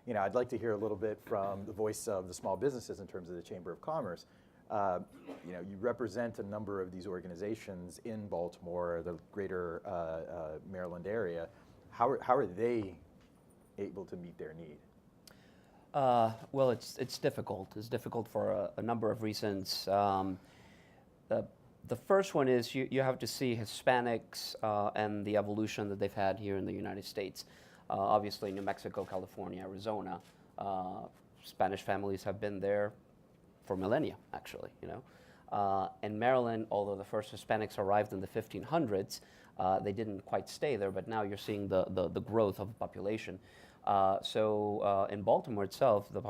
I'd like to hear a little bit from the voice of the small businesses in terms of the Chamber of Commerce. You represent a number of these organizations in Baltimore, the greater Maryland area. How are they able to meet their need? Well, it's difficult. It's difficult for a number of reasons. The first one is you have to see Hispanics and the evolution that they've had here in the United States. Obviously, New Mexico, California, Arizona, Spanish families have been there for millennia, actually. In Maryland, although the first Hispanics arrived in the 1500s, they didn't quite stay there, but now you're seeing the growth of the population. So in Baltimore itself, the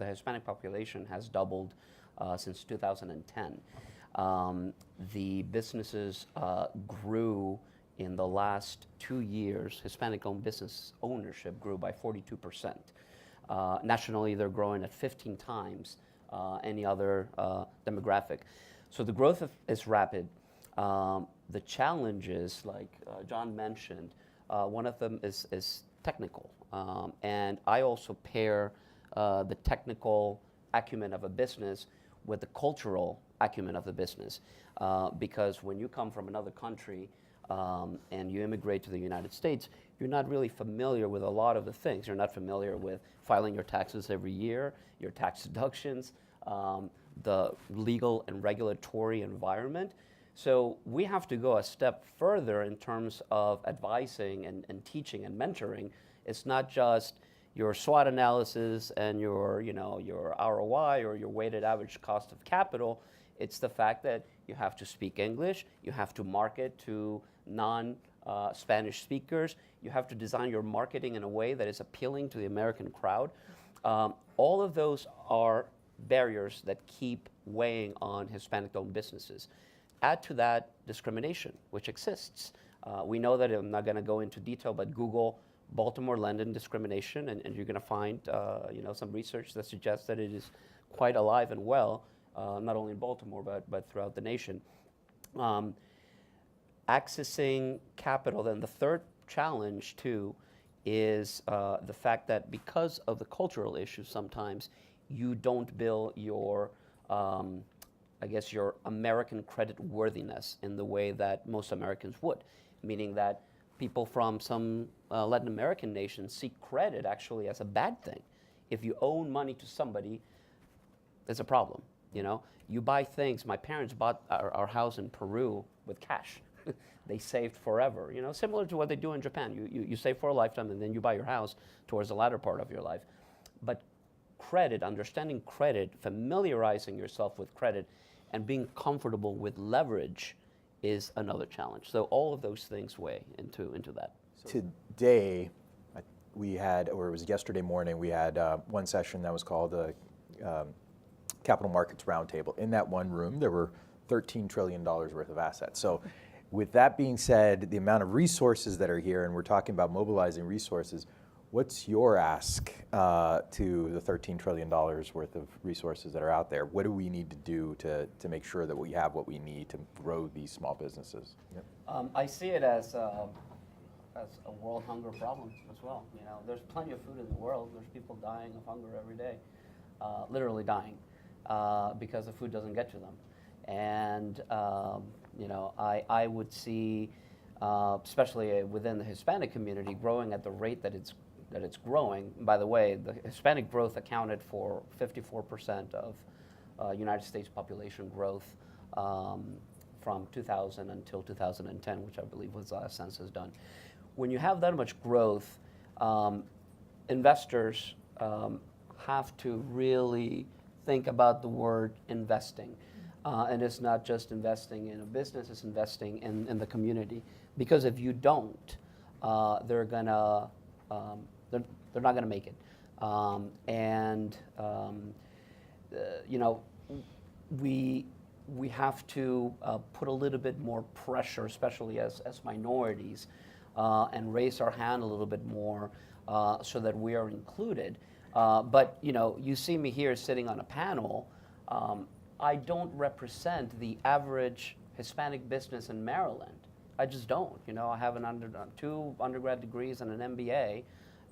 Hispanic population has doubled since 2010. The businesses grew in the last 2 years. Hispanic-owned business ownership grew by 42%. Nationally, they're growing at 15 times any other demographic. So the growth is rapid. The challenges, like John mentioned, one of them is technical. And I also pair the technical acumen of a business with the cultural acumen of the business. Because when you come from another country and you immigrate to the United States, you're not really familiar with a lot of the things. You're not familiar with filing your taxes every year, your tax deductions, the legal and regulatory environment. So we have to go a step further in terms of advising and teaching and mentoring. It's not just your SWOT analysis and your ROI or your weighted average cost of capital. It's the fact that you have to speak English, you have to market to non-Spanish speakers, you have to design your marketing in a way that is appealing to the American crowd. All of those are barriers that keep weighing on Hispanic-owned businesses. Add to that discrimination, which exists. We know that, I'm not going to go into detail, but Google Baltimore London discrimination, and you're going to find some research that suggests that it is quite alive and well, not only in Baltimore but throughout the nation. Accessing capital. Then the third challenge too is the fact that because of the cultural issues, sometimes you don't build your your American credit worthiness in the way that most Americans would, meaning that people from some Latin American nations see credit actually as a bad thing. If you own money to somebody, it's a problem. You buy things. My parents bought our house in Peru with cash. They saved forever. Similar to what they do in Japan. You save for a lifetime and then you buy your house towards the latter part of your life. But credit, understanding credit, familiarizing yourself with credit, and being comfortable with leverage is another challenge. So all of those things weigh into that. Today, we had, or it was yesterday morning, we had one session that was called the Capital Markets Roundtable. In that one room, there were $13 trillion worth of assets. So with that being said, the amount of resources that are here, and we're talking about mobilizing resources, what's your ask to the $13 trillion worth of resources that are out there? What do we need to do to make sure that we have what we need to grow these small businesses? Yep. I see it as a world hunger problem as well. There's plenty of food in the world. There's people dying of hunger every day, literally dying because the food doesn't get to them. And I would see, especially within the Hispanic community, growing at the rate that it's growing. By the way, the Hispanic growth accounted for 54% of United States population growth from 2000 until 2010, which I believe was the last census done. When you have that much growth, investors have to really think about the word investing. And it's not just investing in a business, it's investing in the community. Because if you don't, they're not going to make it. We have to put a little bit more pressure, especially as minorities, and raise our hand a little bit more so that we are included. But you see me here sitting on a panel. I don't represent the average Hispanic business in Maryland. I just don't. I have 2 undergrad degrees and an MBA,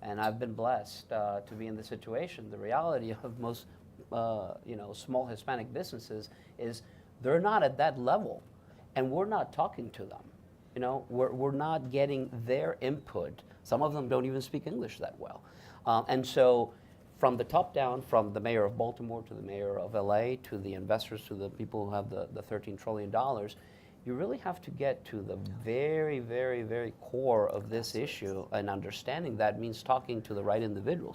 And I've been blessed to be in this situation. The reality of most small Hispanic businesses is they're not at that level, and we're not talking to them. We're not getting their input. Some of them don't even speak English that well. And so from the top down, from the mayor of Baltimore to the mayor of LA, to the investors, to the people who have the $13 trillion, you really have to get to the very, very, very core of this issue, and understanding that means talking to the right individuals.